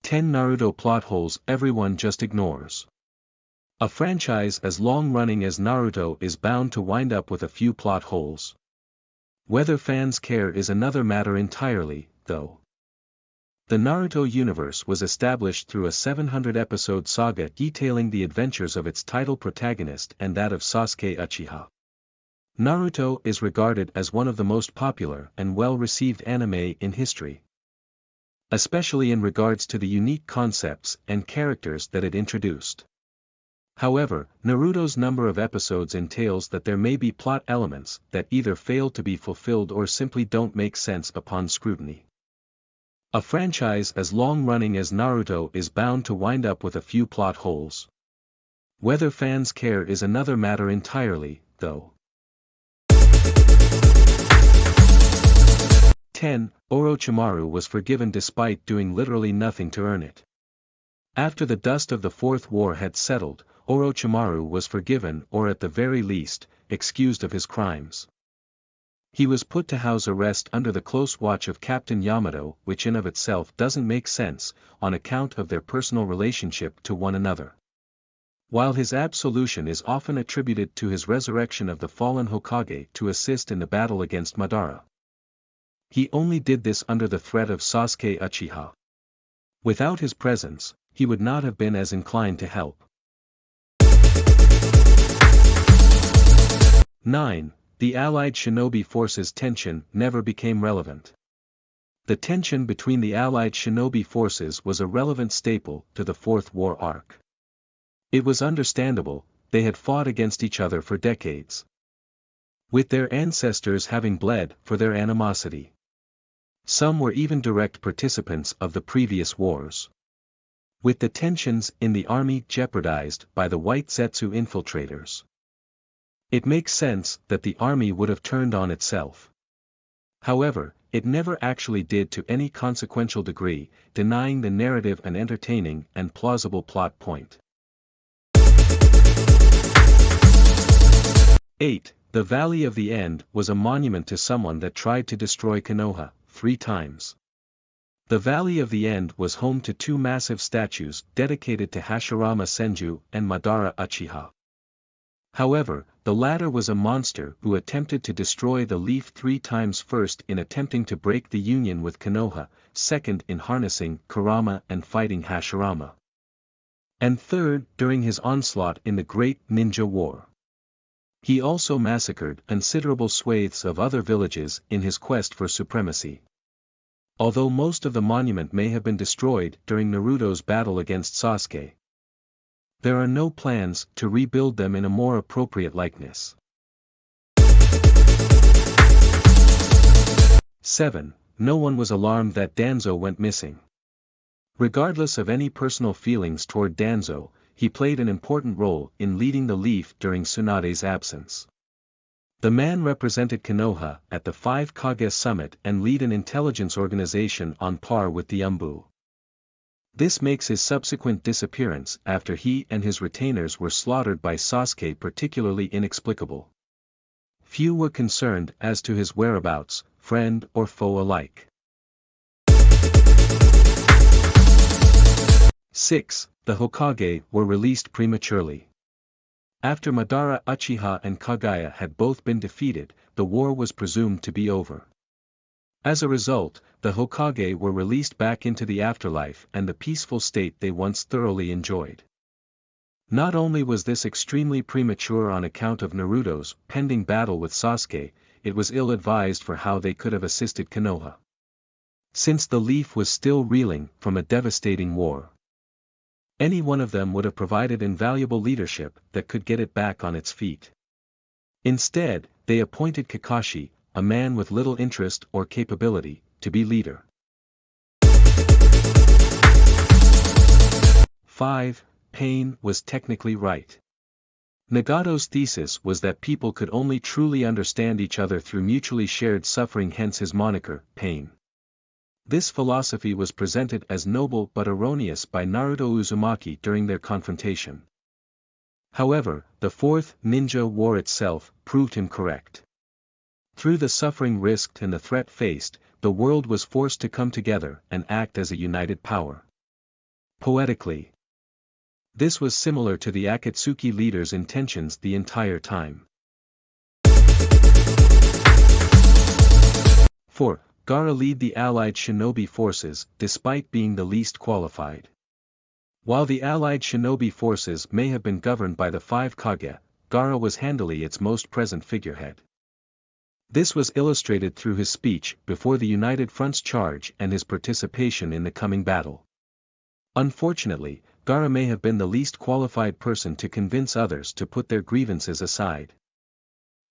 10 Naruto plot holes everyone just ignores. A franchise as long-running as Naruto is bound to wind up with a few plot holes. Whether fans care is another matter entirely, though. The Naruto universe was established through a 700-episode saga detailing the adventures of its title protagonist and that of Sasuke Uchiha. Naruto is regarded as one of the most popular and well-received anime in history, especially in regards to the unique concepts and characters that it introduced. However, Naruto's number of episodes entails that there may be plot elements that either fail to be fulfilled or simply don't make sense upon scrutiny. A franchise as long-running as Naruto is bound to wind up with a few plot holes. Whether fans care is another matter entirely, though. 10. Orochimaru was forgiven despite doing literally nothing to earn it. After the dust of the Fourth War had settled, Orochimaru was forgiven or at the very least, excused of his crimes. He was put to house arrest under the close watch of Captain Yamato, which in of itself doesn't make sense, on account of their personal relationship to one another. While his absolution is often attributed to his resurrection of the fallen Hokage to assist in the battle against Madara, he only did this under the threat of Sasuke Uchiha. Without his presence, he would not have been as inclined to help. 9. The Allied shinobi forces tension never became relevant. The tension between the Allied shinobi forces was a relevant staple to the Fourth War arc. It was understandable, they had fought against each other for decades, with their ancestors having bled for their animosity. Some were even direct participants of the previous wars. With the tensions in the army jeopardized by the White Zetsu infiltrators, it makes sense that the army would have turned on itself. However, it never actually did to any consequential degree, denying the narrative an entertaining and plausible plot point. 8. The Valley of the End was a monument to someone that tried to destroy Konoha 3 times. The Valley of the End was home to 2 massive statues dedicated to Hashirama Senju and Madara Uchiha. However, the latter was a monster who attempted to destroy the leaf 3 times, first in attempting to break the union with Konoha, second in harnessing Kurama and fighting Hashirama, and third during his onslaught in the Great Ninja War. He also massacred considerable swathes of other villages in his quest for supremacy. Although most of the monument may have been destroyed during Naruto's battle against Sasuke, there are no plans to rebuild them in a more appropriate likeness. 7. No one was alarmed that Danzo went missing. Regardless of any personal feelings toward Danzo, he played an important role in leading the Leaf during Tsunade's absence. The man represented Konoha at the 5 Kage Summit and lead an intelligence organization on par with the Umbu. This makes his subsequent disappearance after he and his retainers were slaughtered by Sasuke particularly inexplicable. Few were concerned as to his whereabouts, friend or foe alike. 6. The Hokage were released prematurely. After Madara Uchiha and Kagaya had both been defeated, the war was presumed to be over. As a result, the Hokage were released back into the afterlife and the peaceful state they once thoroughly enjoyed. Not only was this extremely premature on account of Naruto's pending battle with Sasuke, it was ill-advised for how they could have assisted Konoha, since the Leaf was still reeling from a devastating war. Any one of them would have provided invaluable leadership that could get it back on its feet. Instead, they appointed Kakashi, a man with little interest or capability, to be leader. 5. Pain was technically right. Nagato's thesis was that people could only truly understand each other through mutually shared suffering, hence his moniker, Pain. This philosophy was presented as noble but erroneous by Naruto Uzumaki during their confrontation. However, the 4th Ninja War itself proved him correct. Through the suffering risked and the threat faced, the world was forced to come together and act as a united power. poetically. This was similar to the Akatsuki leader's intentions the entire time. 4. Gaara lead the allied shinobi forces, despite being the least qualified. While the allied shinobi forces may have been governed by the 5 Kage, Gaara was handily its most present figurehead. This was illustrated through his speech before the United Front's charge and his participation in the coming battle. Unfortunately, Gaara may have been the least qualified person to convince others to put their grievances aside.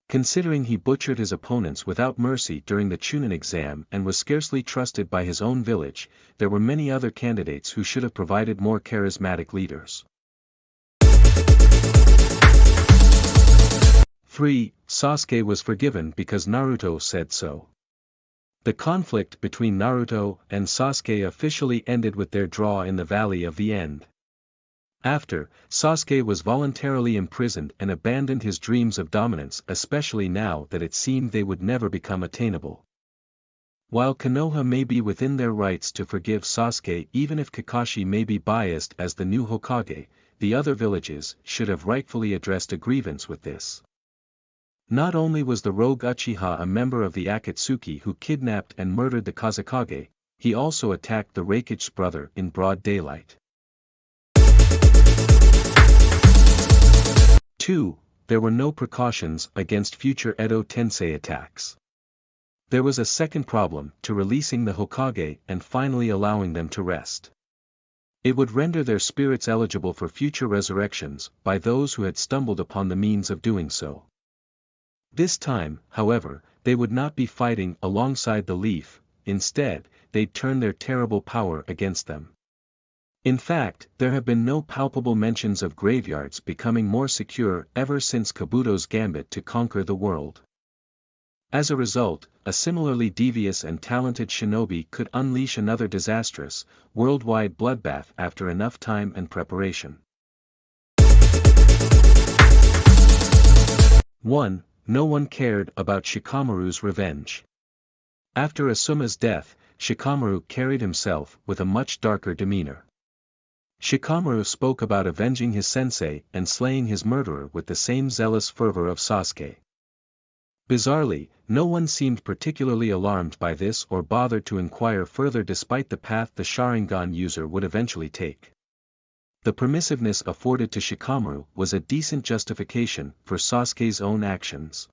Considering he butchered his opponents without mercy during the Chunin exam and was scarcely trusted by his own village, there were many other candidates who should have provided more charismatic leaders. 3. Sasuke was forgiven because Naruto said so. The conflict between Naruto and Sasuke officially ended with their draw in the Valley of the End. After, Sasuke was voluntarily imprisoned and abandoned his dreams of dominance, especially now that it seemed they would never become attainable. While Konoha may be within their rights to forgive Sasuke even if Kakashi may be biased as the new Hokage, the other villages should have rightfully addressed a grievance with this. Not only was the rogue Uchiha a member of the Akatsuki who kidnapped and murdered the Kazekage, he also attacked the Rakige's brother in broad daylight. 2. There were no precautions against future Edo Tensei attacks. There was a second problem to releasing the Hokage and finally allowing them to rest. It would render their spirits eligible for future resurrections by those who had stumbled upon the means of doing so. This time, however, they would not be fighting alongside the Leaf, instead, they'd turn their terrible power against them. In fact, there have been no palpable mentions of graveyards becoming more secure ever since Kabuto's gambit to conquer the world. As a result, a similarly devious and talented shinobi could unleash another disastrous, worldwide bloodbath after enough time and preparation. 1. No one cared about Shikamaru's revenge. After Asuma's death, Shikamaru carried himself with a much darker demeanor. Shikamaru spoke about avenging his sensei and slaying his murderer with the same zealous fervor of Sasuke. Bizarrely, no one seemed particularly alarmed by this or bothered to inquire further despite the path the Sharingan user would eventually take. The permissiveness afforded to Shikamaru was a decent justification for Sasuke's own actions.